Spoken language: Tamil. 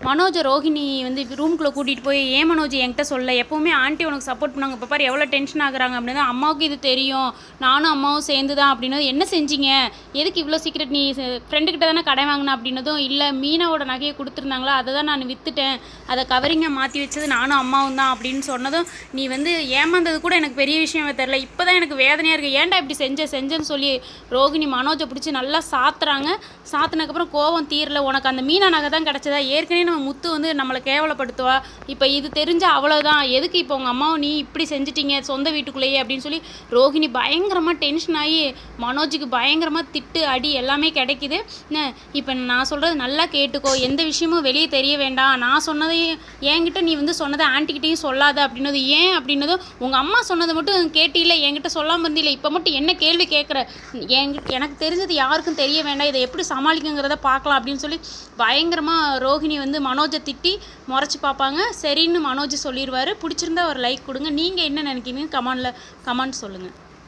மனோஜை ரோஹிணி வந்து ரூம்குள்ளே கூட்டிகிட்டு போய் ஏன் மனோஜ் என்கிட்ட சொல்ல, எப்போவுமே ஆண்டி உனக்கு சப்போர்ட் பண்ணாங்க, இப்போ பாரு எவ்வளோ டென்ஷன் ஆகுறாங்க அப்படின்னு. அம்மாவுக்கு இது தெரியும், நானும் அம்மாவும் சேர்ந்து தான் அப்படின்னது. என்ன செஞ்சீங்க, எதுக்கு இவ்வளோ சீக்கிரம் நீ ஃப்ரெண்டுக்கிட்ட தானே கடை வாங்கின அப்படின்னதும், இல்லை மீனாவோட நகையை கொடுத்துருந்தாங்களா அதை தான் நான் விற்றுட்டேன், அதை கவரிங்காக மாற்றி வச்சது நானும் அம்மாவும் தான் அப்படின்னு சொன்னதும், நீ வந்து ஏமாந்தது கூட எனக்கு பெரிய விஷயமே தெரில, இப்போ தான் எனக்கு வேதனையாக இருக்குது, ஏன்டா இப்படி செஞ்சேன்னு சொல்லி ரோஹிணி மனோஜை பிடிச்சி நல்லா சாத்துறாங்க. சாத்தினதுக்கப்புறம் கோவம் தீரல, உனக்கு அந்த மீனா நகை தான் கிடச்சதா, ஏற்கனவே நம்ம முத்து வந்து நம்மளை கேவலப்படுத்துவா, இப்போ இது தெரிஞ்சால் அவ்வளோதான், எதுக்கு இப்போ உங்கள் அம்மாவை நீ இப்படி செஞ்சிட்டீங்க சொந்த வீட்டுக்குள்ளேயே அப்படின்னு சொல்லி ரோஹிணி பயங்கரமாக டென்ஷன் ஆகி மனோஜுக்கு பயங்கரமாக திட்டு அடி எல்லாமே கிடைக்குது. இப்போ நான் சொல்கிறது நல்லா கேட்டுக்கோ, எந்த விஷயமும் வெளியே தெரிய வேண்டாம், நான் சொன்னதையும் என்கிட்ட நீ வந்து சொன்னதை ஆண்டிக்கிட்டையும் சொல்லாத அப்படின்னது. ஏன் அப்படின்னதும், உங்கள் அம்மா சொன்னதை மட்டும் கேட்டில்லை, என்கிட்ட சொல்லாமல் இருந்தில்லை, இப்போ மட்டும் என்ன கேள்வி கேட்குற, எனக்கு தெரிஞ்சது யாருக்கும் தெரிய வேண்டாம், இதை எப்படி சமாளிக்குங்கிறத பார்க்கலாம் அப்படின்னு சொல்லி பயங்கரமாக ரோஹிணி வந்து மனோஜை திட்டி முறைச்சி பார்ப்பாங்க. சரின்னு மனோஜ் சொல்லிடுவார். பிடிச்சிருந்தா ஒரு லைக் கொடுங்க. நீங்கள் என்ன நினைக்கிறீங்க கமெண்ட் சொல்லுங்கள்.